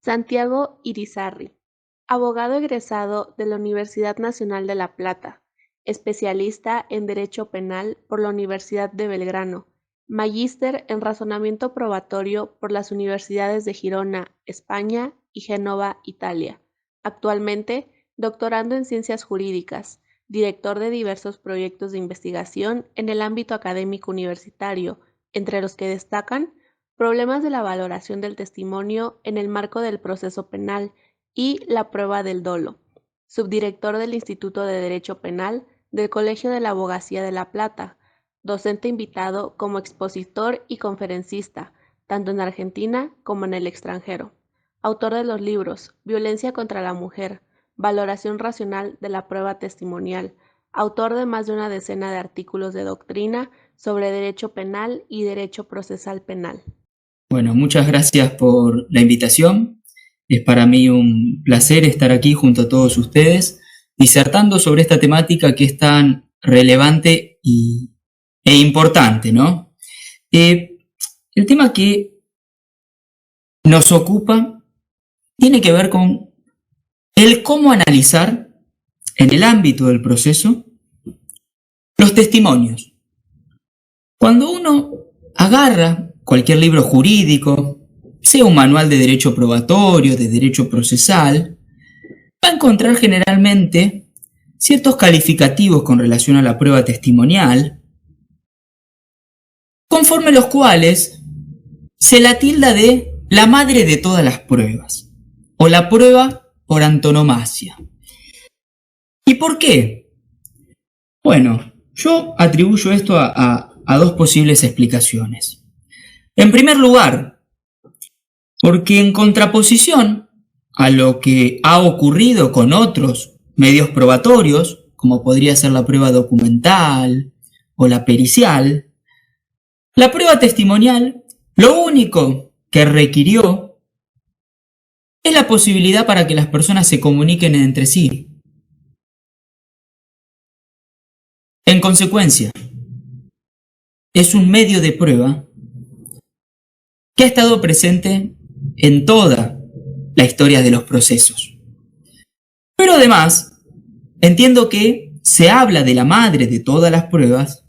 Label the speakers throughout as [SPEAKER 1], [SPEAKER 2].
[SPEAKER 1] Santiago Irizarry, abogado egresado de la Universidad Nacional de La Plata, especialista en Derecho Penal por la Universidad de Belgrano, magíster en Razonamiento Probatorio por las Universidades de Girona, España y Génova, Italia. Actualmente, doctorando en Ciencias Jurídicas, director de diversos proyectos de investigación en el ámbito académico universitario, entre los que destacan problemas de la valoración del testimonio en el marco del proceso penal y la prueba del dolo, subdirector del Instituto de Derecho Penal del Colegio de la Abogacía de La Plata, docente invitado como expositor y conferencista, tanto en Argentina como en el extranjero. Autor de los libros Violencia contra la Mujer, Valoración Racional de la Prueba Testimonial, autor de más de una decena de artículos de doctrina sobre derecho penal y derecho procesal penal.
[SPEAKER 2] Bueno, muchas gracias por la invitación. Es para mí un placer estar aquí junto a todos ustedes, disertando sobre esta temática que es tan relevante e importante, ¿no? El tema que nos ocupa tiene que ver con el cómo analizar en el ámbito del proceso los testimonios. Cuando uno agarra cualquier libro jurídico, sea un manual de derecho probatorio, de derecho procesal, va a encontrar generalmente ciertos calificativos con relación a la prueba testimonial, conforme los cuales se la tilda de la madre de todas las pruebas, o la prueba por antonomasia. ¿Y por qué? Bueno, yo atribuyo esto a dos posibles explicaciones. En primer lugar, porque en contraposición a lo que ha ocurrido con otros medios probatorios, como podría ser la prueba documental o la pericial, la prueba testimonial lo único que requirió es la posibilidad para que las personas se comuniquen entre sí. En consecuencia, es un medio de prueba que ha estado presente en toda la historia de los procesos. Pero además, entiendo que se habla de la madre de todas las pruebas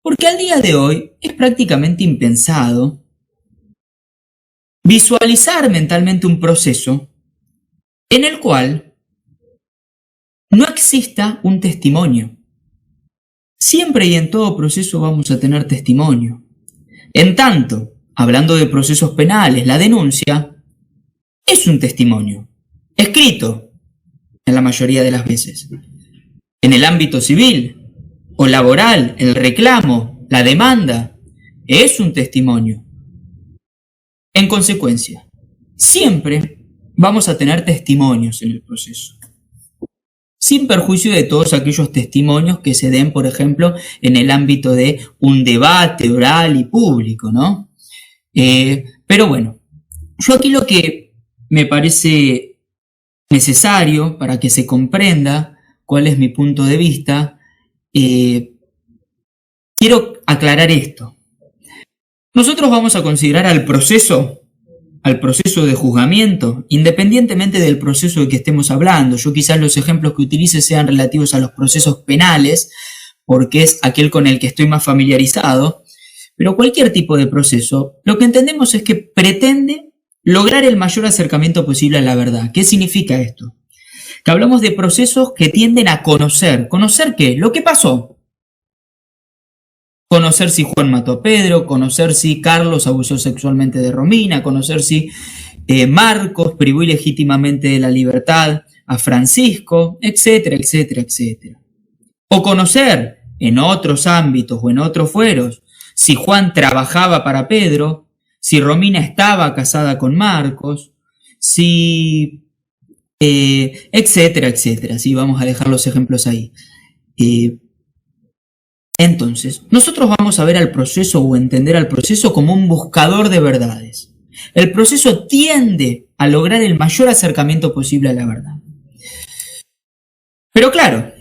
[SPEAKER 2] porque al día de hoy es prácticamente impensado visualizar mentalmente un proceso en el cual no exista un testimonio. Siempre y en todo proceso vamos a tener testimonio. En tanto, hablando de procesos penales, la denuncia es un testimonio, escrito en la mayoría de las veces. En el ámbito civil o laboral, el reclamo, la demanda, es un testimonio. En consecuencia, siempre vamos a tener testimonios en el proceso, sin perjuicio de todos aquellos testimonios que se den, por ejemplo, en el ámbito de un debate oral y público, ¿no? Pero bueno, yo aquí lo que me parece necesario para que se comprenda cuál es mi punto de vista, quiero aclarar esto. Nosotros vamos a considerar al proceso de juzgamiento, independientemente del proceso de que estemos hablando. Yo quizás los ejemplos que utilice sean relativos a los procesos penales, porque es aquel con el que estoy más familiarizado, pero cualquier tipo de proceso, lo que entendemos es que pretende lograr el mayor acercamiento posible a la verdad. ¿Qué significa esto? Que hablamos de procesos que tienden a conocer. ¿Conocer qué? Lo que pasó. Conocer si Juan mató a Pedro, conocer si Carlos abusó sexualmente de Romina, conocer si Marcos privó ilegítimamente de la libertad a Francisco, etcétera, etcétera, etcétera. O conocer en otros ámbitos o en otros fueros si Juan trabajaba para Pedro, si Romina estaba casada con Marcos, si etcétera, etcétera. Sí, vamos a dejar los ejemplos ahí. Entonces, nosotros vamos a ver al proceso o entender al proceso como un buscador de verdades. El proceso tiende a lograr el mayor acercamiento posible a la verdad. Pero claro,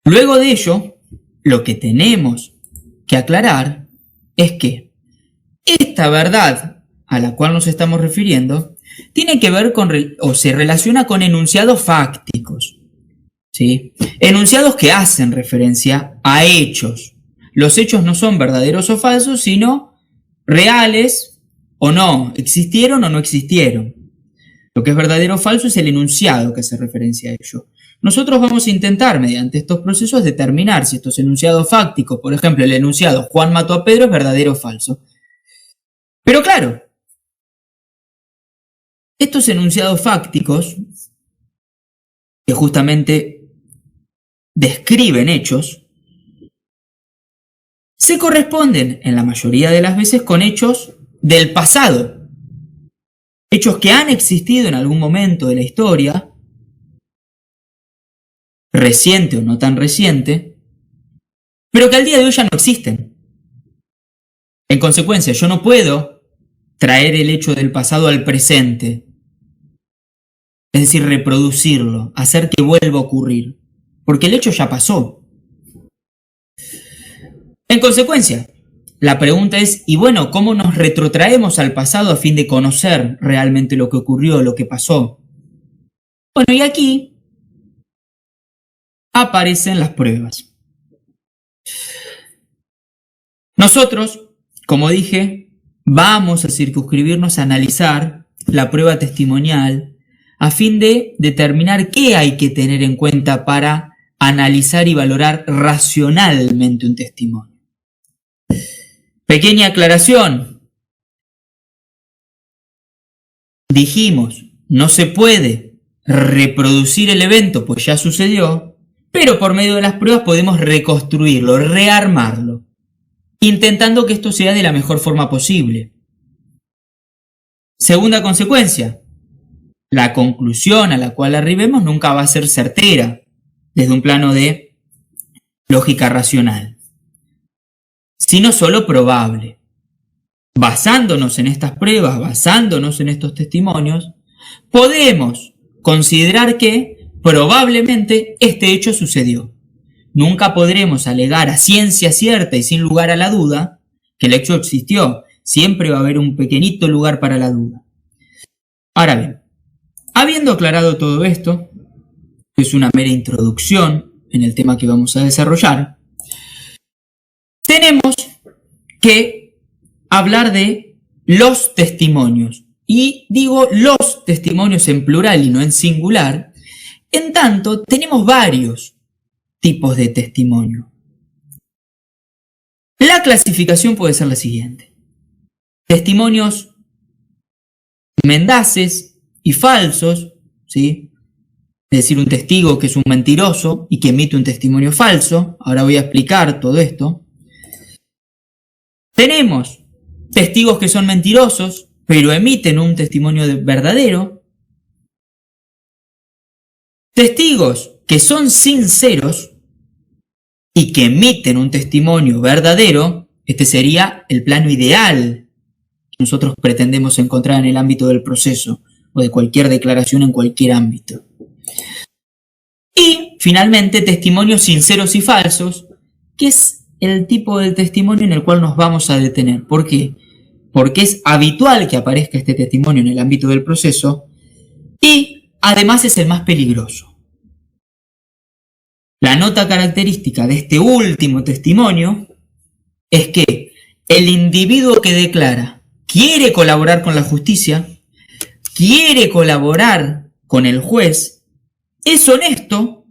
[SPEAKER 2] luego de ello, lo que tenemos que aclarar es que esta verdad a la cual nos estamos refiriendo tiene que ver con, o se relaciona con enunciados fácticos, ¿sí? Enunciados que hacen referencia a hechos. Los hechos no son verdaderos o falsos, sino reales o no, existieron o no existieron. Lo que es verdadero o falso es el enunciado que hace referencia a ello. Nosotros vamos a intentar, mediante estos procesos, determinar si estos enunciados fácticos, por ejemplo, el enunciado Juan mató a Pedro, es verdadero o falso. Pero claro, estos enunciados fácticos, que justamente describen hechos, se corresponden en la mayoría de las veces con hechos del pasado. Hechos que han existido en algún momento de la historia, reciente o no tan reciente, pero que al día de hoy ya no existen. En consecuencia, yo no puedo traer el hecho del pasado al presente, es decir, reproducirlo, hacer que vuelva a ocurrir, porque el hecho ya pasó. En consecuencia, la pregunta es, y bueno, ¿cómo nos retrotraemos al pasado a fin de conocer realmente lo que ocurrió, lo que pasó? Bueno, y aquí aparecen las pruebas. Nosotros, como dije, vamos a circunscribirnos a analizar la prueba testimonial a fin de determinar qué hay que tener en cuenta para analizar y valorar racionalmente un testimonio. Pequeña aclaración. Dijimos, no se puede reproducir el evento, pues ya sucedió, pero por medio de las pruebas podemos reconstruirlo, rearmarlo, intentando que esto sea de la mejor forma posible. Segunda consecuencia, la conclusión a la cual arribemos nunca va a ser certera desde un plano de lógica racional, sino solo probable. Basándonos en estas pruebas, basándonos en estos testimonios, podemos considerar que probablemente este hecho sucedió. Nunca podremos alegar a ciencia cierta y sin lugar a la duda que el hecho existió. Siempre va a haber un pequeñito lugar para la duda. Ahora bien, habiendo aclarado todo esto, que es una mera introducción en el tema que vamos a desarrollar, tenemos que hablar de los testimonios. Y digo los testimonios en plural y no en singular, en tanto tenemos varios tipos de testimonio. La clasificación puede ser la siguiente. Testimonios mendaces y falsos, ¿sí? Es decir, un testigo que es un mentiroso y que emite un testimonio falso. Ahora voy a explicar todo esto. Tenemos testigos que son mentirosos, pero emiten un testimonio verdadero. Testigos que son sinceros y que emiten un testimonio verdadero. Este sería el plano ideal que nosotros pretendemos encontrar en el ámbito del proceso o de cualquier declaración en cualquier ámbito. Y, finalmente, testimonios sinceros y falsos, que es el tipo de testimonio en el cual nos vamos a detener. ¿Por qué? Porque es habitual que aparezca este testimonio en el ámbito del proceso y, además, es el más peligroso. La nota característica de este último testimonio es que el individuo que declara quiere colaborar con la justicia, quiere colaborar con el juez, es honesto,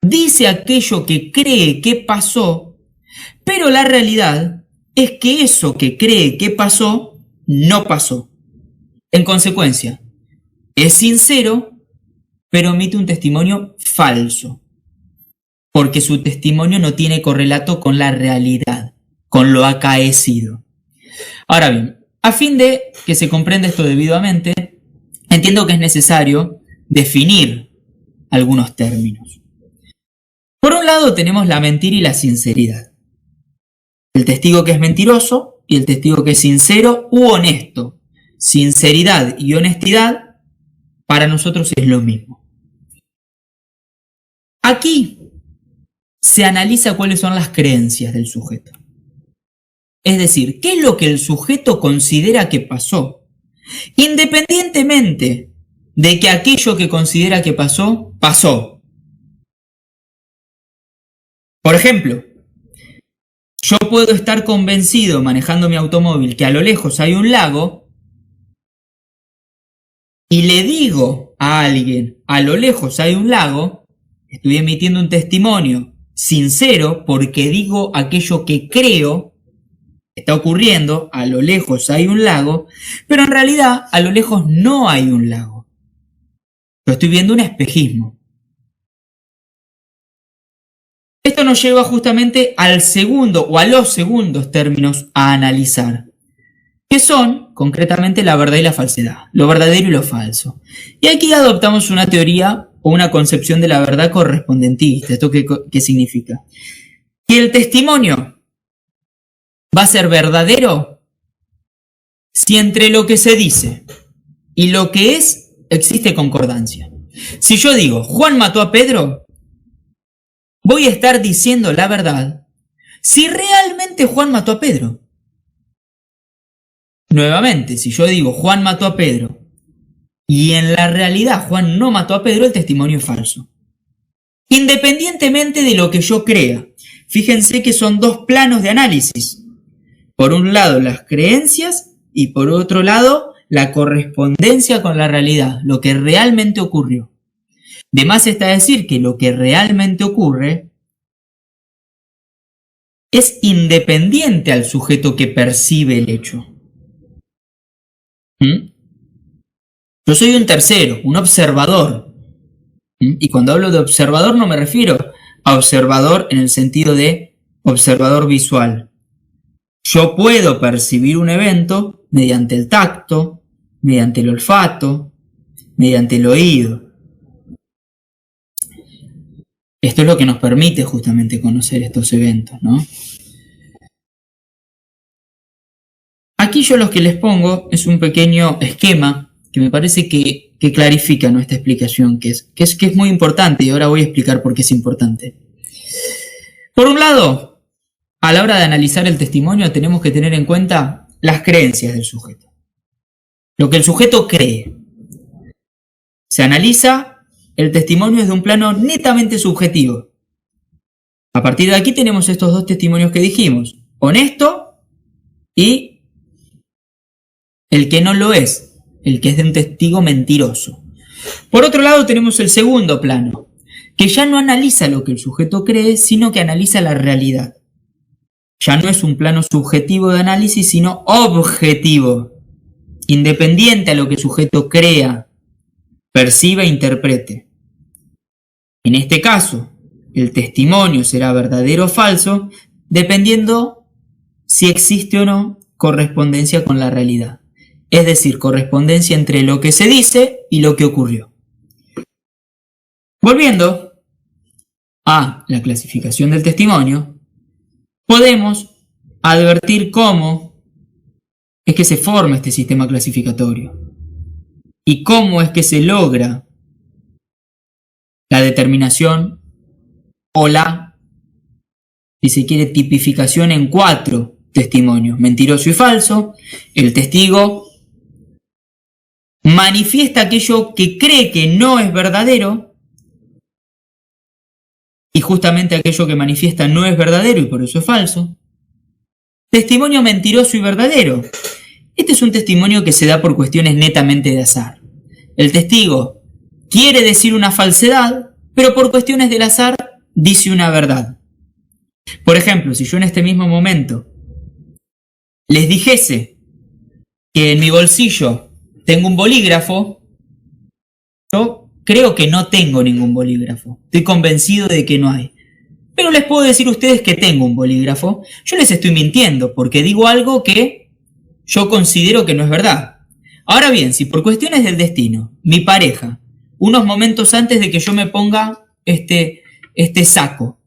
[SPEAKER 2] dice aquello que cree que pasó, pero la realidad es que eso que cree que pasó, no pasó. En consecuencia, es sincero, pero emite un testimonio falso, porque su testimonio no tiene correlato con la realidad, con lo acaecido. Ahora bien, a fin de que se comprenda esto debidamente, entiendo que es necesario definir algunos términos. Por un lado tenemos la mentira y la sinceridad. El testigo que es mentiroso y el testigo que es sincero u honesto. Sinceridad y honestidad para nosotros es lo mismo. Aquí se analiza cuáles son las creencias del sujeto. Es decir, ¿qué es lo que el sujeto considera que pasó? Independientemente de que aquello que considera que pasó, pasó. Por ejemplo, yo puedo estar convencido manejando mi automóvil que a lo lejos hay un lago y le digo a alguien, a lo lejos hay un lago, estoy emitiendo un testimonio sincero porque digo aquello que creo está ocurriendo, a lo lejos hay un lago, pero en realidad a lo lejos no hay un lago. Yo estoy viendo un espejismo. Esto nos lleva justamente al segundo o a los segundos términos a analizar, que son concretamente la verdad y la falsedad, lo verdadero y lo falso. Y aquí adoptamos una teoría o una concepción de la verdad correspondentista. ¿Esto qué significa? Que el testimonio va a ser verdadero si entre lo que se dice y lo que es existe concordancia. Si yo digo, Juan mató a Pedro, voy a estar diciendo la verdad si realmente Juan mató a Pedro. Nuevamente, si yo digo Juan mató a Pedro y en la realidad Juan no mató a Pedro, el testimonio es falso. Independientemente de lo que yo crea. Fíjense que son dos planos de análisis. Por un lado las creencias y por otro lado la correspondencia con la realidad, lo que realmente ocurrió. De más está decir que lo que realmente ocurre es independiente al sujeto que percibe el hecho. Yo soy un tercero, un observador. Y cuando hablo de observador no me refiero a observador en el sentido de observador visual. Yo puedo percibir un evento mediante el tacto, mediante el olfato, mediante el oído. Esto es lo que nos permite justamente conocer estos eventos, ¿no? Aquí yo lo que les pongo es un pequeño esquema que me parece que clarifica nuestra explicación, que es muy importante, y ahora voy a explicar por qué es importante. Por un lado, a la hora de analizar el testimonio tenemos que tener en cuenta las creencias del sujeto. Lo que el sujeto cree. Se analiza el testimonio desde un plano netamente subjetivo. A partir de aquí tenemos estos dos testimonios que dijimos, honesto y el que no lo es, el que es de un testigo mentiroso. Por otro lado tenemos el segundo plano, que ya no analiza lo que el sujeto cree, sino que analiza la realidad. Ya no es un plano subjetivo de análisis, sino objetivo, independiente a lo que el sujeto crea, perciba e interprete. En este caso, el testimonio será verdadero o falso, dependiendo si existe o no correspondencia con la realidad. Es decir, correspondencia entre lo que se dice y lo que ocurrió. Volviendo a la clasificación del testimonio, podemos advertir cómo es que se forma este sistema clasificatorio y cómo es que se logra la determinación o la, si se quiere, tipificación en 4 testimonios, mentiroso y falso. El testigo manifiesta aquello que cree que no es verdadero y justamente aquello que manifiesta no es verdadero y por eso es falso. Testimonio mentiroso y verdadero. Este es un testimonio que se da por cuestiones netamente de azar. El testigo quiere decir una falsedad, pero por cuestiones del azar dice una verdad. Por ejemplo, si yo en este mismo momento les dijese que en mi bolsillo tengo un bolígrafo, yo creo que no tengo ningún bolígrafo. Estoy convencido de que no hay. Pero les puedo decir a ustedes que tengo un bolígrafo. Yo les estoy mintiendo porque digo algo que yo considero que no es verdad. Ahora bien, si por cuestiones del destino, mi pareja, unos momentos antes de que yo me ponga este saco,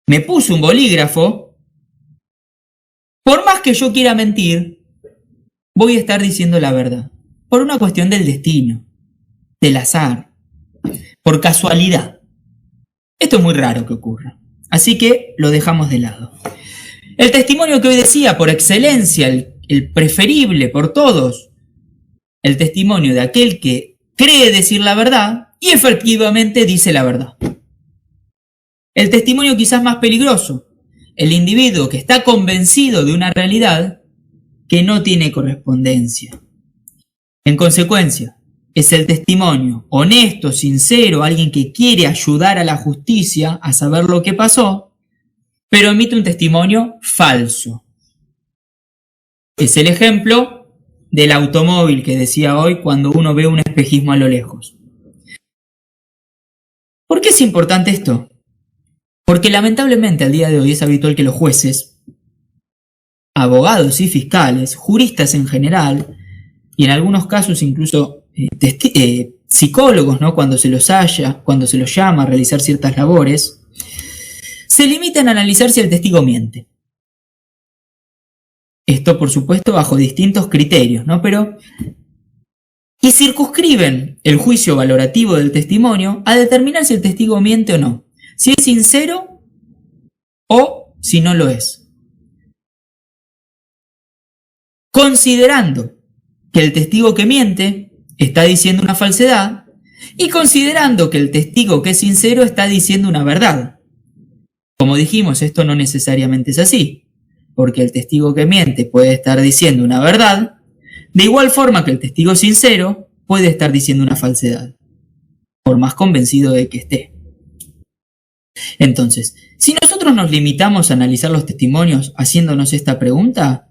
[SPEAKER 2] me puso un bolígrafo, por más que yo quiera mentir, voy a estar diciendo la verdad. Por una cuestión del destino, del azar, por casualidad. Esto es muy raro que ocurra. Así que lo dejamos de lado. El testimonio que hoy decía, por excelencia, el preferible por todos, el testimonio de aquel que cree decir la verdad y efectivamente dice la verdad. El testimonio quizás más peligroso, el individuo que está convencido de una realidad que no tiene correspondencia. En consecuencia, es el testimonio honesto, sincero, alguien que quiere ayudar a la justicia a saber lo que pasó, pero emite un testimonio falso. Es el ejemplo del automóvil que decía hoy cuando uno ve un espejismo a lo lejos. ¿Por qué es importante esto? Porque lamentablemente al día de hoy es habitual que los jueces, abogados y fiscales, juristas en general, y en algunos casos incluso psicólogos, ¿no? Cuando se los llama a realizar ciertas labores, se limitan a analizar si el testigo miente. Esto, por supuesto, bajo distintos criterios, ¿no? Y circunscriben el juicio valorativo del testimonio a determinar si el testigo miente o no, si es sincero o si no lo es. Considerando que el testigo que miente está diciendo una falsedad y considerando que el testigo que es sincero está diciendo una verdad. Como dijimos, esto no necesariamente es así, porque el testigo que miente puede estar diciendo una verdad, de igual forma que el testigo sincero puede estar diciendo una falsedad, por más convencido de que esté. Entonces, si nosotros nos limitamos a analizar los testimonios haciéndonos esta pregunta,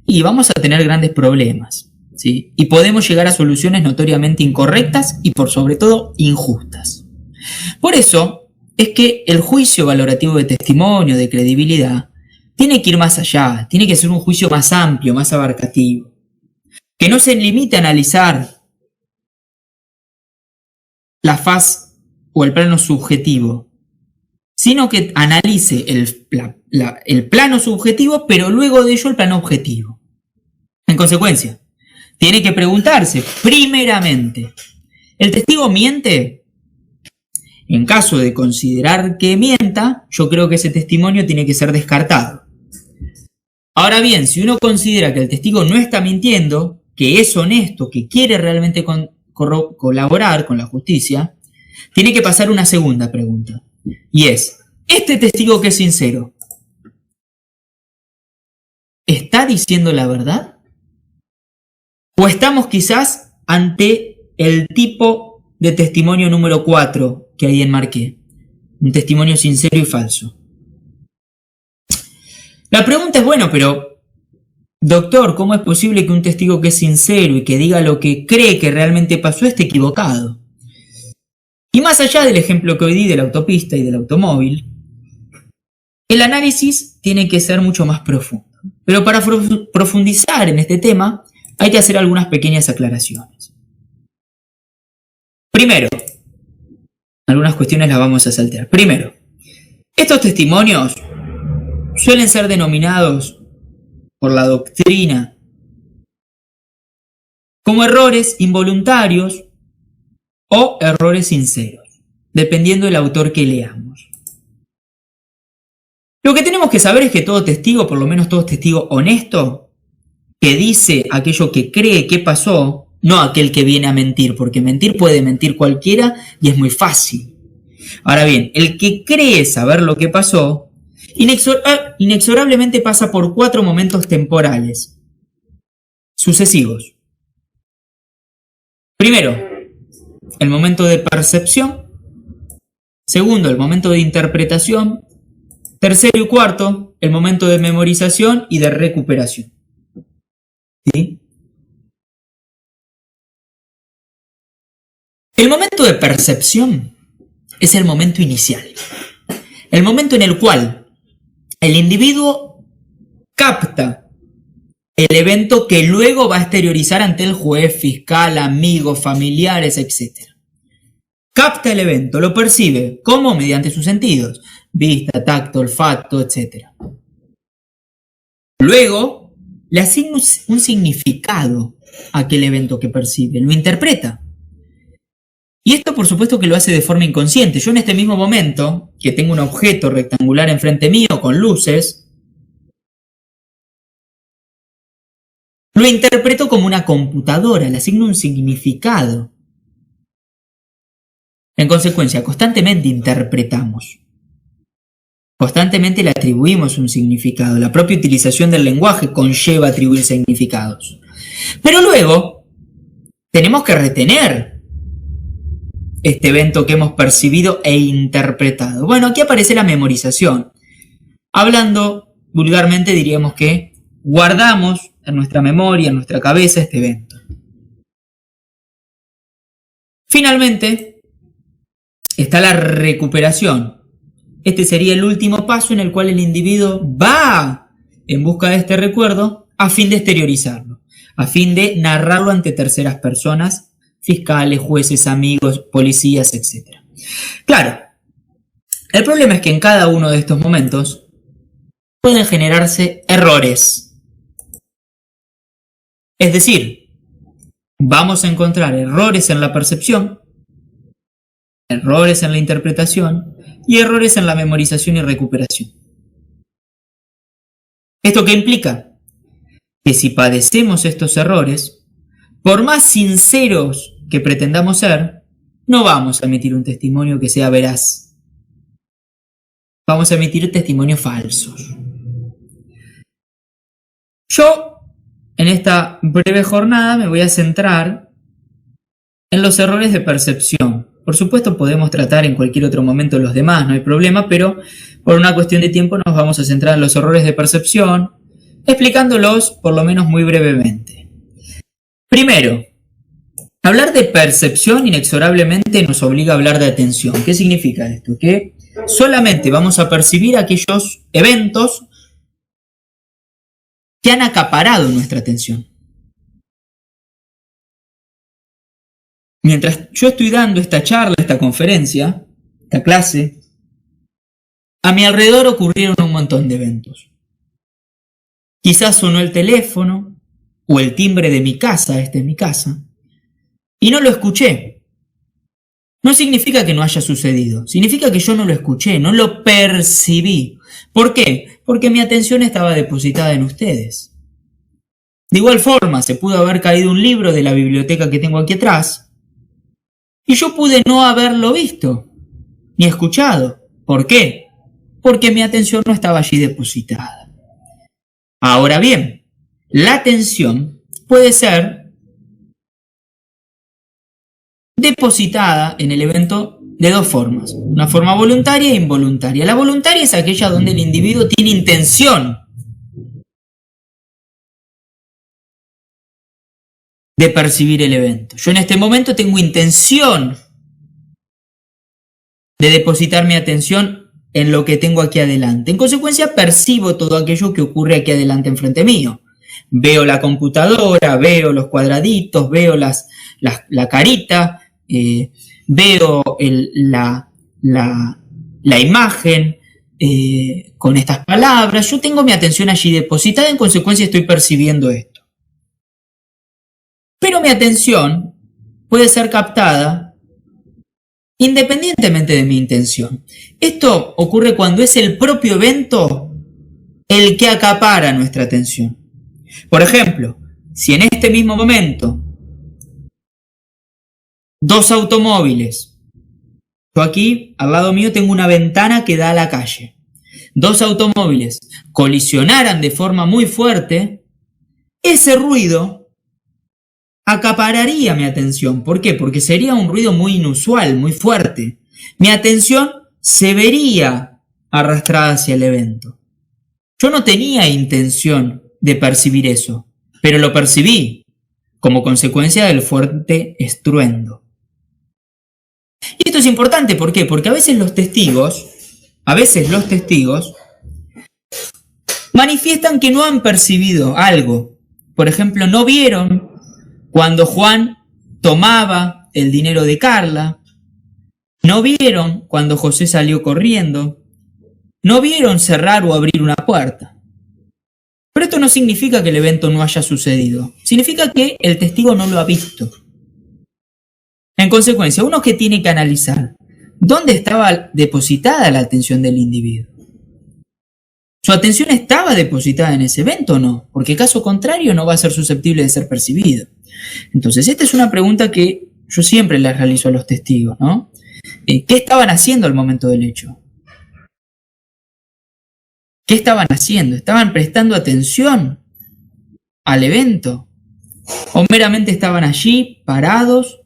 [SPEAKER 2] y vamos a tener grandes problemas, ¿sí? Y podemos llegar a soluciones notoriamente incorrectas y por sobre todo injustas. Por eso es que el juicio valorativo de testimonio, de credibilidad, tiene que ir más allá, tiene que ser un juicio más amplio, más abarcativo, que no se limite a analizar la faz o el plano subjetivo, sino que analice el plano subjetivo, pero luego de ello el plano objetivo. En consecuencia, tiene que preguntarse, primeramente, ¿el testigo miente? En caso de considerar que mienta, yo creo que ese testimonio tiene que ser descartado. Ahora bien, si uno considera que el testigo no está mintiendo, que es honesto, que quiere realmente colaborar con la justicia, tiene que pasar una segunda pregunta. Y es, ¿este testigo que es sincero está diciendo la verdad? ¿O estamos quizás ante el tipo de testimonio número 4 que ahí enmarqué? Un testimonio sincero y falso. La pregunta es, bueno, pero, doctor, ¿cómo es posible que un testigo que es sincero y que diga lo que cree que realmente pasó esté equivocado? Y más allá del ejemplo que hoy di de la autopista y del automóvil, el análisis tiene que ser mucho más profundo. Pero para profundizar en este tema, hay que hacer algunas pequeñas aclaraciones. Primero, algunas cuestiones las vamos a saltear. Primero, estos testimonios suelen ser denominados por la doctrina como errores involuntarios o errores sinceros, dependiendo del autor que leamos. Lo que tenemos que saber es que todo testigo, por lo menos todo testigo honesto, que dice aquello que cree que pasó, no aquel que viene a mentir, porque mentir puede mentir cualquiera y es muy fácil. Ahora bien, el que cree saber lo que pasó, inexorablemente pasa por 4 momentos temporales sucesivos. Primero, el momento de percepción. Segundo, el momento de interpretación. Tercero y cuarto, el momento de memorización y de recuperación. ¿Sí? El momento de percepción es el momento inicial. El momento en el cual el individuo capta el evento que luego va a exteriorizar ante el juez, fiscal, amigos, familiares, etc. Capta el evento, lo percibe. ¿Cómo? Mediante sus sentidos. Vista, tacto, olfato, etc. Luego, le asigna un significado a aquel evento que percibe, lo interpreta. Y esto por supuesto que lo hace de forma inconsciente. Yo en este mismo momento, que tengo un objeto rectangular enfrente mío con luces, lo interpreto como una computadora, le asigno un significado. En consecuencia, constantemente interpretamos. Constantemente le atribuimos un significado. La propia utilización del lenguaje conlleva atribuir significados. Pero luego, tenemos que retener este evento que hemos percibido e interpretado. Bueno, aquí aparece la memorización. Hablando vulgarmente diríamos que guardamos en nuestra memoria, en nuestra cabeza, este evento. Finalmente, está la recuperación. Este sería el último paso en el cual el individuo va en busca de este recuerdo a fin de exteriorizarlo, a fin de narrarlo ante terceras personas, fiscales, jueces, amigos, policías, etc. Claro, el problema es que en cada uno de estos momentos pueden generarse errores. Es decir, vamos a encontrar errores en la percepción, errores en la interpretación y errores en la memorización y recuperación. ¿Esto qué implica? Que si padecemos estos errores, por más sinceros que pretendamos ser, no vamos a emitir un testimonio que sea veraz. Vamos a emitir testimonios falsos. Yo, en esta breve jornada, me voy a centrar en los errores de percepción. Por supuesto, podemos tratar en cualquier otro momento los demás, no hay problema, pero por una cuestión de tiempo nos vamos a centrar en los errores de percepción, explicándolos por lo menos muy brevemente. Primero, hablar de percepción inexorablemente nos obliga a hablar de atención. ¿Qué significa esto? Que solamente vamos a percibir aquellos eventos que han acaparado nuestra atención. Mientras yo estoy dando esta charla, esta conferencia, esta clase, a mi alrededor ocurrieron un montón de eventos. Quizás sonó el teléfono o el timbre de mi casa, esta es mi casa, y no lo escuché. No significa que no haya sucedido, significa que yo no lo escuché, no lo percibí. ¿Por qué? Porque mi atención estaba depositada en ustedes. De igual forma, se pudo haber caído un libro de la biblioteca que tengo aquí atrás, y yo pude no haberlo visto, ni escuchado. ¿Por qué? Porque mi atención no estaba allí depositada. Ahora bien, la atención puede ser depositada en el evento de dos formas. Una forma voluntaria e involuntaria. La voluntaria es aquella donde el individuo tiene intención de percibir el evento. Yo en este momento tengo intención de depositar mi atención en lo que tengo aquí adelante. En consecuencia, percibo todo aquello que ocurre aquí adelante enfrente mío. Veo la computadora, veo los cuadraditos, veo la carita, veo la imagen con estas palabras. Yo tengo mi atención allí depositada, en consecuencia estoy percibiendo esto. Pero mi atención puede ser captada independientemente de mi intención. Esto ocurre cuando es el propio evento el que acapara nuestra atención. Por ejemplo, si en este mismo momento dos automóviles, yo aquí al lado mío tengo una ventana que da a la calle, dos automóviles colisionaran de forma muy fuerte, ese ruido acapararía mi atención. ¿Por qué? Porque sería un ruido muy inusual, muy fuerte. Mi atención se vería arrastrada hacia el evento. Yo no tenía intención de percibir eso, pero lo percibí como consecuencia del fuerte estruendo. Y esto es importante, ¿por qué? Porque a veces los testigos manifiestan que no han percibido algo. Por ejemplo, no vieron cuando Juan tomaba el dinero de Carla, no vieron cuando José salió corriendo, no vieron cerrar o abrir una puerta. Pero esto no significa que el evento no haya sucedido, significa que el testigo no lo ha visto. En consecuencia, uno que tiene que analizar dónde estaba depositada la atención del individuo. ¿Su atención estaba depositada en ese evento o no? Porque caso contrario no va a ser susceptible de ser percibido. Entonces, esta es una pregunta que yo siempre les realizo a los testigos, ¿no? ¿Qué estaban haciendo al momento del hecho? ¿Qué estaban haciendo? ¿Estaban prestando atención al evento? ¿O meramente estaban allí, parados?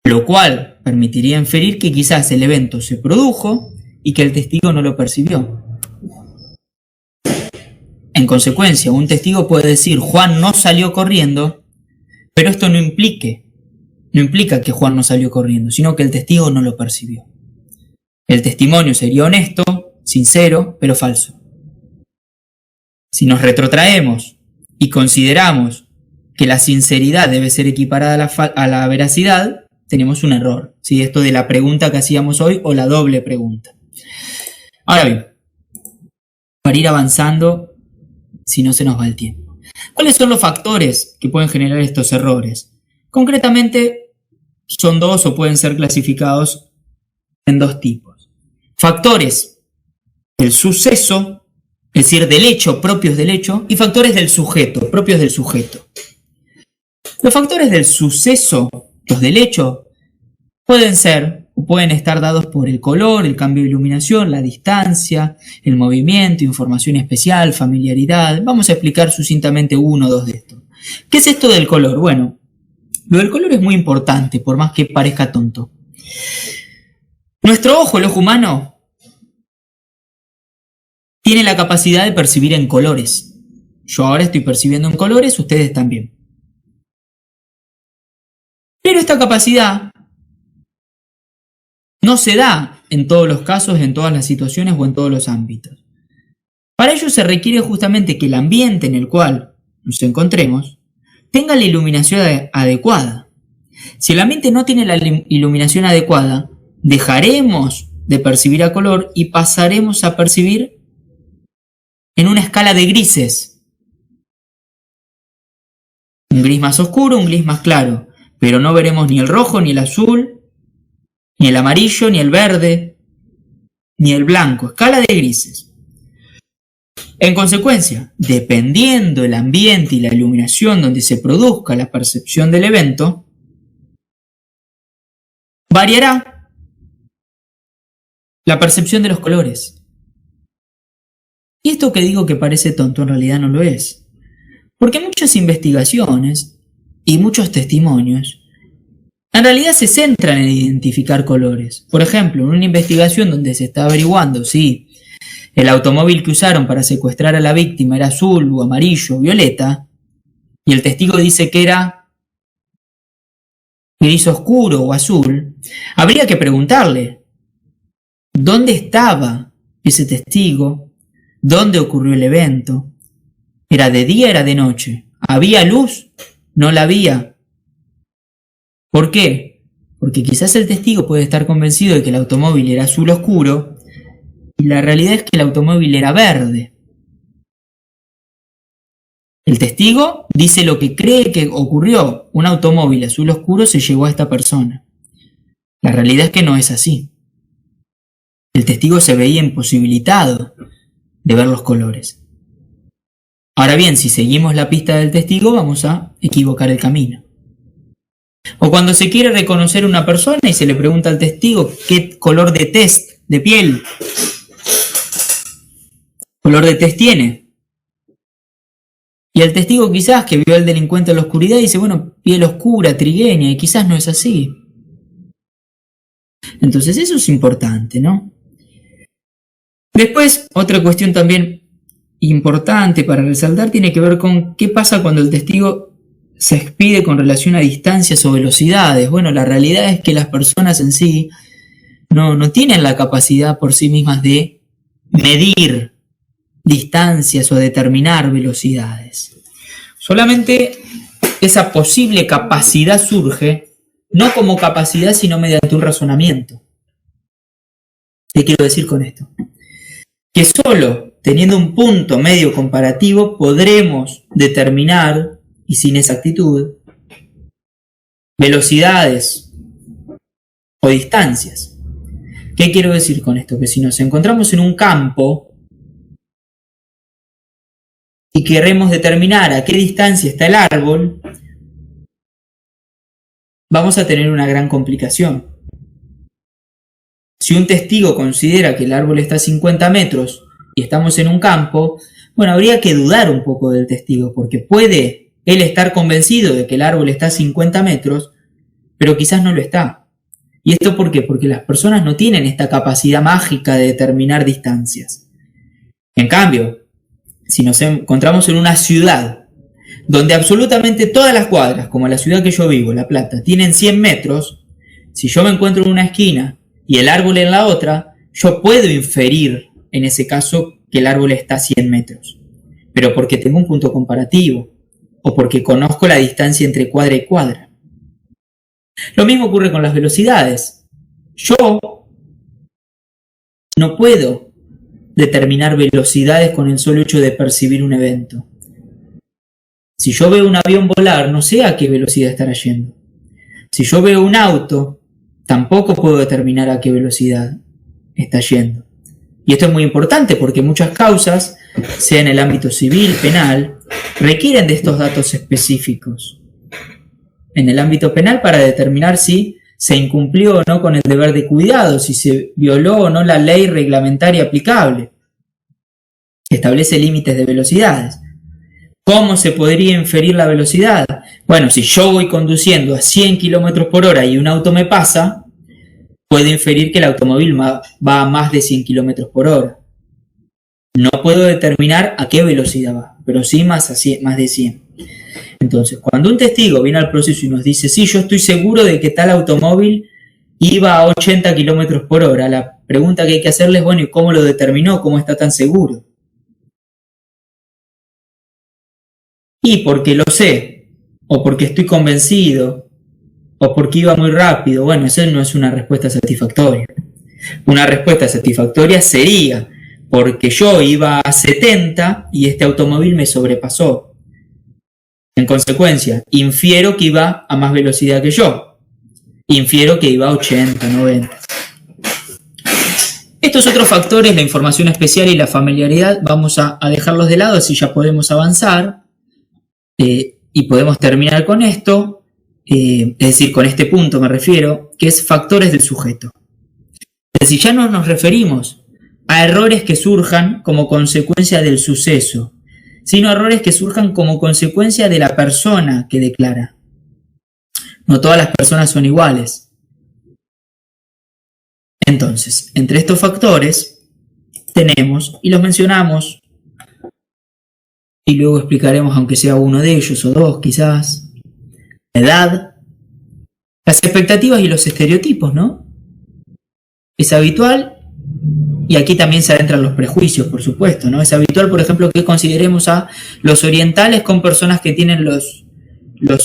[SPEAKER 2] Lo cual permitiría inferir que quizás el evento se produjo y que el testigo no lo percibió. En consecuencia, un testigo puede decir, Juan no salió corriendo, pero esto no implica que Juan no salió corriendo, sino que el testigo no lo percibió. El testimonio sería honesto, sincero, pero falso. Si nos retrotraemos y consideramos que la sinceridad debe ser equiparada a la veracidad, tenemos un error. ¿Sí? Esto de la pregunta que hacíamos hoy o la doble pregunta. Ahora bien, para ir avanzando, si no se nos va el tiempo. ¿Cuáles son los factores que pueden generar estos errores? Concretamente, son dos o pueden ser clasificados en dos tipos. Factores del suceso, es decir, del hecho, propios del hecho, y factores del sujeto, propios del sujeto. Los factores del suceso, los del hecho, pueden ser o pueden estar dados por el color, el cambio de iluminación, la distancia, el movimiento, información especial, familiaridad. Vamos a explicar sucintamente uno o dos de estos. ¿Qué es esto del color? Bueno, lo del color es muy importante, por más que parezca tonto. Nuestro ojo, el ojo humano, tiene la capacidad de percibir en colores. Yo ahora estoy percibiendo en colores, ustedes también. Pero esta capacidad no se da en todos los casos, en todas las situaciones o en todos los ámbitos. Para ello se requiere justamente que el ambiente en el cual nos encontremos tenga la iluminación adecuada. Si el ambiente no tiene la iluminación adecuada, dejaremos de percibir a color y pasaremos a percibir en una escala de grises. Un gris más oscuro, un gris más claro, pero no veremos ni el rojo, ni el azul, ni el amarillo, ni el verde, ni el blanco, escala de grises. En consecuencia, dependiendo del ambiente y la iluminación donde se produzca la percepción del evento, variará la percepción de los colores. Y esto que digo que parece tonto en realidad no lo es, porque muchas investigaciones y muchos testimonios en realidad se centran en identificar colores. Por ejemplo, en una investigación donde se está averiguando si el automóvil que usaron para secuestrar a la víctima era azul o amarillo o violeta, y el testigo dice que era gris oscuro o azul, habría que preguntarle, ¿dónde estaba ese testigo? ¿Dónde ocurrió el evento? ¿Era de día o era de noche? ¿Había luz? ¿No la había? ¿Por qué? Porque quizás el testigo puede estar convencido de que el automóvil era azul oscuro y la realidad es que el automóvil era verde. El testigo dice lo que cree que ocurrió. Un automóvil azul oscuro se llevó a esta persona. La realidad es que no es así. El testigo se veía imposibilitado de ver los colores. Ahora bien, si seguimos la pista del testigo, vamos a equivocar el camino. O cuando se quiere reconocer una persona y se le pregunta al testigo qué color de test, de piel, color de test tiene. Y el testigo quizás que vio al delincuente en la oscuridad dice, bueno, piel oscura, trigueña, y quizás no es así. Entonces eso es importante, ¿no? Después, otra cuestión también importante para resaltar tiene que ver con qué pasa cuando el testigo se expide con relación a distancias o velocidades. Bueno, la realidad es que las personas en sí no tienen la capacidad por sí mismas de medir distancias o determinar velocidades. Solamente esa posible capacidad surge no como capacidad sino mediante un razonamiento. ¿Qué quiero decir con esto? Que solo teniendo un punto medio comparativo podremos determinar, y sin exactitud, velocidades o distancias. ¿Qué quiero decir con esto? Que si nos encontramos en un campo y queremos determinar a qué distancia está el árbol, vamos a tener una gran complicación. Si un testigo considera que el árbol está a 50 metros y estamos en un campo, bueno, habría que dudar un poco del testigo, porque puede él estar convencido de que el árbol está a 50 metros, pero quizás no lo está. ¿Y esto por qué? Porque las personas no tienen esta capacidad mágica de determinar distancias. En cambio, si nos encontramos en una ciudad donde absolutamente todas las cuadras, como la ciudad que yo vivo, La Plata, tienen 100 metros, si yo me encuentro en una esquina y el árbol en la otra, yo puedo inferir en ese caso que el árbol está a 100 metros, pero porque tengo un punto comparativo o porque conozco la distancia entre cuadra y cuadra. Lo mismo ocurre con las velocidades. Yo no puedo determinar velocidades con el solo hecho de percibir un evento. Si yo veo un avión volar, no sé a qué velocidad estará yendo. Si yo veo un auto, tampoco puedo determinar a qué velocidad está yendo. Y esto es muy importante porque muchas causas, sea en el ámbito civil, penal, requieren de estos datos específicos. En el ámbito penal, para determinar si se incumplió o no con el deber de cuidado, si se violó o no la ley reglamentaria aplicable, que establece límites de velocidades. ¿Cómo se podría inferir la velocidad? Bueno, si yo voy conduciendo a 100 km por hora y un auto me pasa, puedo inferir que el automóvil va a más de 100 km por hora. No puedo determinar a qué velocidad va, pero sí más de 100. Entonces, cuando un testigo viene al proceso y nos dice, sí, yo estoy seguro de que tal automóvil iba a 80 km por hora, la pregunta que hay que hacerle es, bueno, ¿y cómo lo determinó? ¿Cómo está tan seguro? Y porque lo sé, o porque estoy convencido, o porque iba muy rápido. Bueno, eso no es una respuesta satisfactoria. Una respuesta satisfactoria sería porque yo iba a 70 y este automóvil me sobrepasó. En consecuencia, infiero que iba a más velocidad que yo. Infiero que iba a 80, 90. Estos otros factores, la información especial y la familiaridad, vamos a dejarlos de lado, así ya podemos avanzar y podemos terminar con esto, es decir, con este punto me refiero, que es factores del sujeto. Es decir, ya no nos referimos a errores que surjan como consecuencia del suceso, sino errores que surjan como consecuencia de la persona que declara. No todas las personas son iguales. Entonces, entre estos factores tenemos, y los mencionamos, y luego explicaremos aunque sea uno de ellos o dos quizás, la edad, las expectativas y los estereotipos, ¿no? Es habitual, y aquí también se adentran los prejuicios, por supuesto, ¿no? Es habitual, por ejemplo, que consideremos a los orientales con personas que tienen los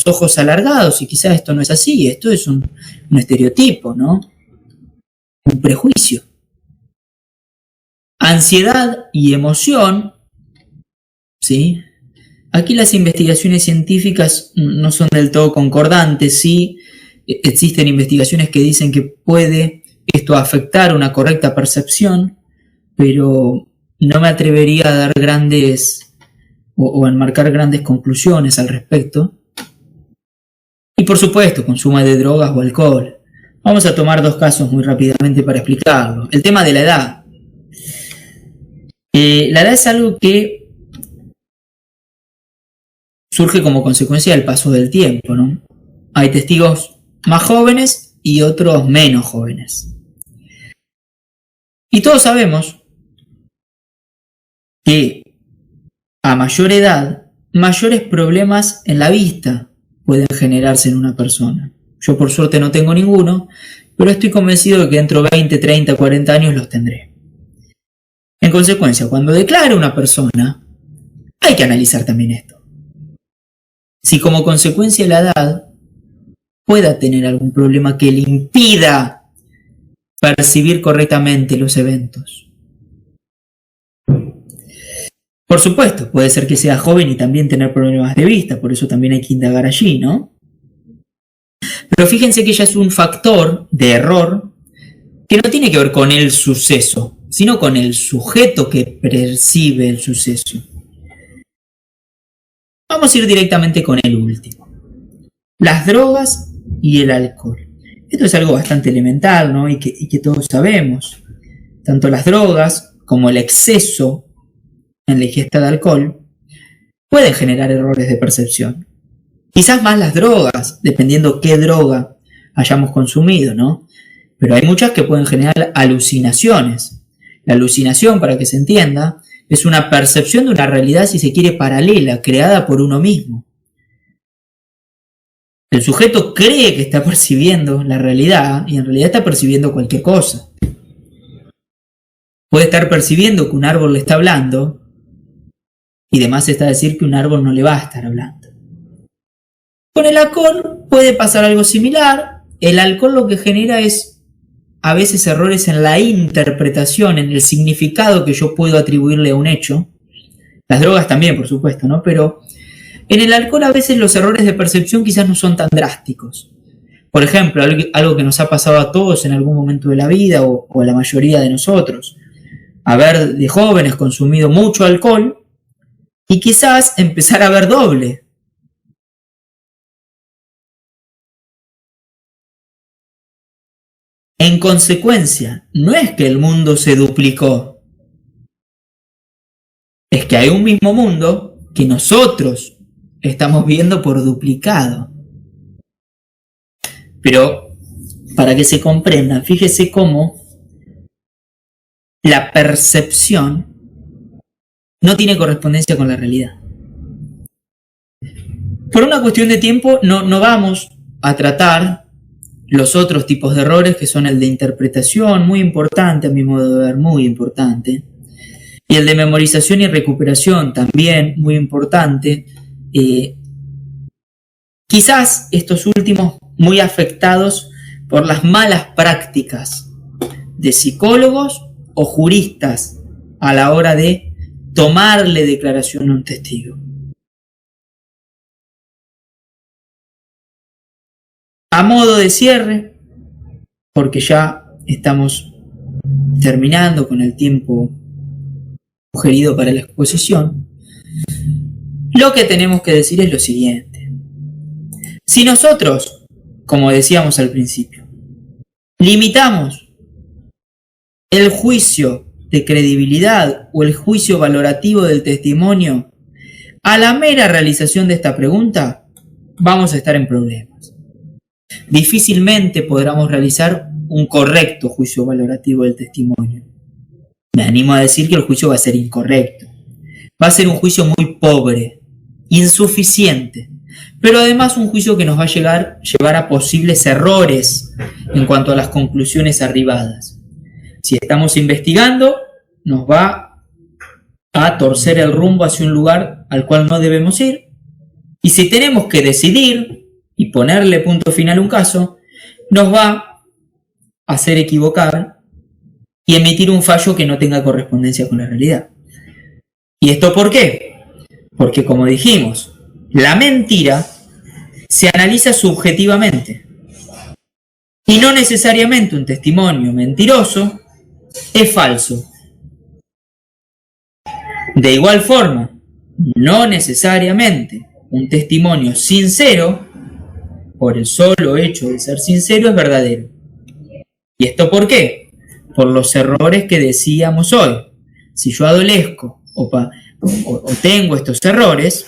[SPEAKER 2] ojos alargados, y quizás esto no es así, esto es un estereotipo, ¿no? Un prejuicio. Ansiedad y emoción, ¿sí? Aquí las investigaciones científicas no son del todo concordantes, sí existen investigaciones que dicen que puede esto afectar una correcta percepción, pero no me atrevería a dar grandes o a enmarcar grandes conclusiones al respecto. Y por supuesto, consumo de drogas o alcohol. Vamos a tomar dos casos muy rápidamente para explicarlo. El tema de la edad. La edad es algo que surge como consecuencia del paso del tiempo, ¿no? Hay testigos más jóvenes y otros menos jóvenes. Y todos sabemos que a mayor edad, mayores problemas en la vista pueden generarse en una persona. Yo por suerte no tengo ninguno, pero estoy convencido de que dentro de 20, 30, 40 años los tendré. En consecuencia, cuando declara una persona, hay que analizar también esto. Si como consecuencia de la edad pueda tener algún problema que le impida percibir correctamente los eventos. Por supuesto, puede ser que sea joven y también tener problemas de vista, por eso también hay que indagar allí, ¿no? Pero fíjense que ya es un factor de error que no tiene que ver con el suceso, sino con el sujeto que percibe el suceso. Vamos a ir directamente con el último. Las drogas y el alcohol. Esto es algo bastante elemental, ¿no? y que todos sabemos. Tanto las drogas como el exceso en la ingesta de alcohol pueden generar errores de percepción. Quizás más las drogas, dependiendo qué droga hayamos consumido, ¿no? Pero hay muchas que pueden generar alucinaciones. La alucinación, para que se entienda, es una percepción de una realidad, si se quiere, paralela, creada por uno mismo. El sujeto cree que está percibiendo la realidad y en realidad está percibiendo cualquier cosa. Puede estar percibiendo que un árbol le está hablando y demás está decir que un árbol no le va a estar hablando. Con el alcohol puede pasar algo similar. El alcohol lo que genera es a veces errores en la interpretación, en el significado que yo puedo atribuirle a un hecho. Las drogas también, por supuesto, ¿no? Pero en el alcohol a veces los errores de percepción quizás no son tan drásticos. Por ejemplo, algo que nos ha pasado a todos en algún momento de la vida o a la mayoría de nosotros. Haber de jóvenes consumido mucho alcohol y quizás empezar a ver doble. En consecuencia, no es que el mundo se duplicó, es que hay un mismo mundo que nosotros estamos viendo por duplicado. Pero, para que se comprenda, fíjese cómo la percepción no tiene correspondencia con la realidad. Por una cuestión de tiempo, no vamos a tratar los otros tipos de errores, que son el de interpretación, muy importante a mi modo de ver, muy importante, y el de memorización y recuperación, también muy importante. Quizás estos últimos muy afectados por las malas prácticas de psicólogos o juristas a la hora de tomarle declaración a un testigo. A modo de cierre, porque ya estamos terminando con el tiempo sugerido para la exposición, lo que tenemos que decir es lo siguiente. Si nosotros, como decíamos al principio, limitamos el juicio de credibilidad o el juicio valorativo del testimonio a la mera realización de esta pregunta, vamos a estar en problemas. Difícilmente podremos realizar un correcto juicio valorativo del testimonio. Me animo a decir que el juicio va a ser incorrecto. Va a ser un juicio muy pobre, insuficiente, pero además un juicio que nos va a llevar a posibles errores en cuanto a las conclusiones arribadas. Si estamos investigando, nos va a torcer el rumbo hacia un lugar al cual no debemos ir. Y si tenemos que decidir y ponerle punto final a un caso, nos va a hacer equivocar y emitir un fallo que no tenga correspondencia con la realidad. ¿Y esto por qué? Porque, como dijimos, la mentira se analiza subjetivamente y no necesariamente un testimonio mentiroso es falso. De igual forma, no necesariamente un testimonio sincero, por el solo hecho de ser sincero, es verdadero. ¿Y esto por qué? Por los errores que decíamos hoy. Si yo adolezco o tengo estos errores,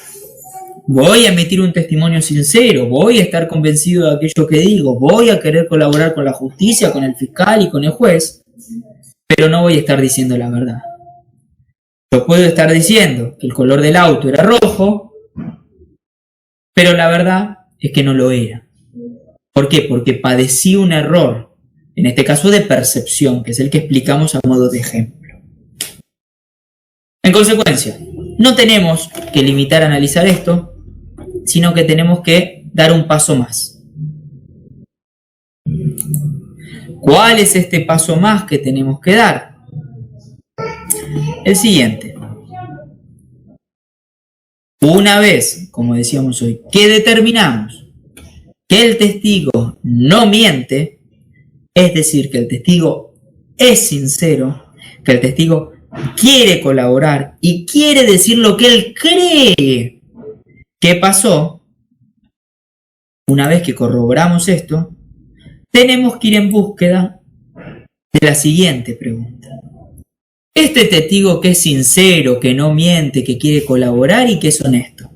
[SPEAKER 2] voy a emitir un testimonio sincero, voy a estar convencido de aquello que digo, voy a querer colaborar con la justicia, con el fiscal y con el juez, pero no voy a estar diciendo la verdad. Yo puedo estar diciendo que el color del auto era rojo, pero la verdad es que no lo era. ¿Por qué? Porque padecí un error, en este caso de percepción, que es el que explicamos a modo de ejemplo. En consecuencia, no tenemos que limitar a analizar esto, sino que tenemos que dar un paso más. ¿Cuál es este paso más que tenemos que dar? El siguiente. Una vez, como decíamos hoy, que determinamos que el testigo no miente, es decir, que el testigo es sincero, que el testigo quiere colaborar y quiere decir lo que él cree que pasó, una vez que corroboramos esto, tenemos que ir en búsqueda de la siguiente pregunta. Este testigo que es sincero, que no miente, que quiere colaborar y que es honesto,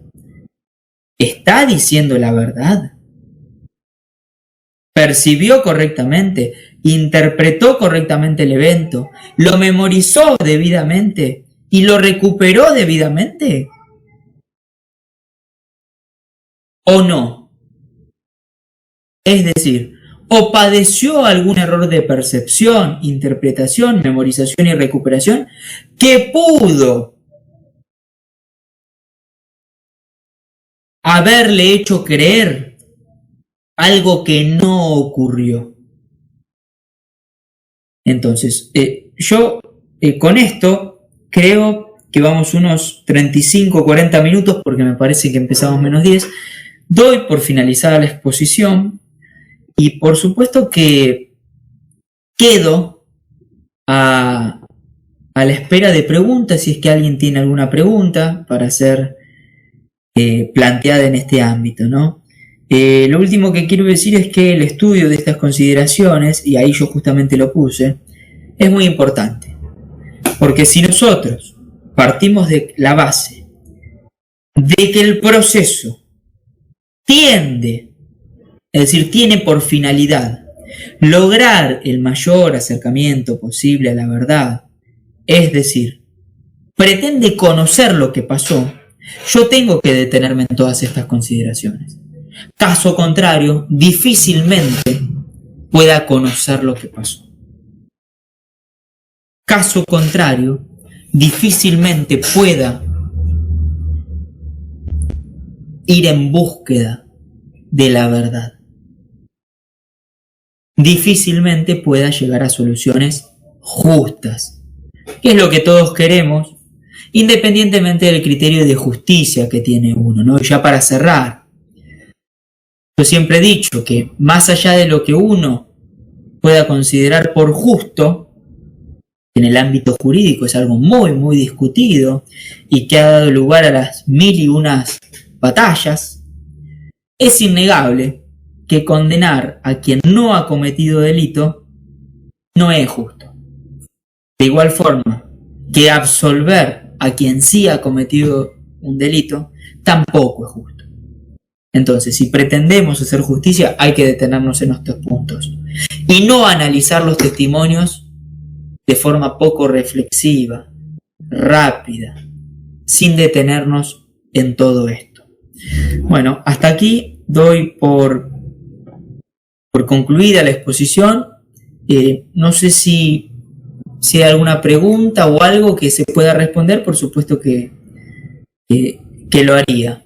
[SPEAKER 2] ¿está diciendo la verdad? ¿Percibió correctamente? ¿Interpretó correctamente el evento? ¿Lo memorizó debidamente? ¿Y lo recuperó debidamente? ¿O no? Es decir, ¿o padeció algún error de percepción, interpretación, memorización y recuperación que pudo haberle hecho creer algo que no ocurrió? Entonces, yo con esto creo que vamos unos 35 o 40 minutos, porque me parece que empezamos menos 10. Doy por finalizada la exposición y por supuesto que quedo a la espera de preguntas, si es que alguien tiene alguna pregunta para ser planteada en este ámbito, ¿no? Lo último que quiero decir es que el estudio de estas consideraciones, y ahí yo justamente lo puse, es muy importante. Porque si nosotros partimos de la base de que el proceso tiende, es decir, tiene por finalidad lograr el mayor acercamiento posible a la verdad, es decir, pretende conocer lo que pasó, yo tengo que detenerme en todas estas consideraciones. Caso contrario, difícilmente pueda conocer lo que pasó. Caso contrario, difícilmente pueda ir en búsqueda de la verdad. Difícilmente pueda llegar a soluciones justas, que es lo que todos queremos, independientemente del criterio de justicia que tiene uno, ¿no? Ya para cerrar, yo siempre he dicho que más allá de lo que uno pueda considerar por justo, en el ámbito jurídico es algo muy, muy discutido y que ha dado lugar a las 1001 batallas, es innegable que condenar a quien no ha cometido delito no es justo. De igual forma que absolver a quien sí ha cometido un delito tampoco es justo. Entonces, si pretendemos hacer justicia, hay que detenernos en estos puntos y no analizar los testimonios de forma poco reflexiva, rápida, sin detenernos en todo esto. Bueno, hasta aquí doy por concluida la exposición. No sé si hay alguna pregunta o algo que se pueda responder, por supuesto que lo haría.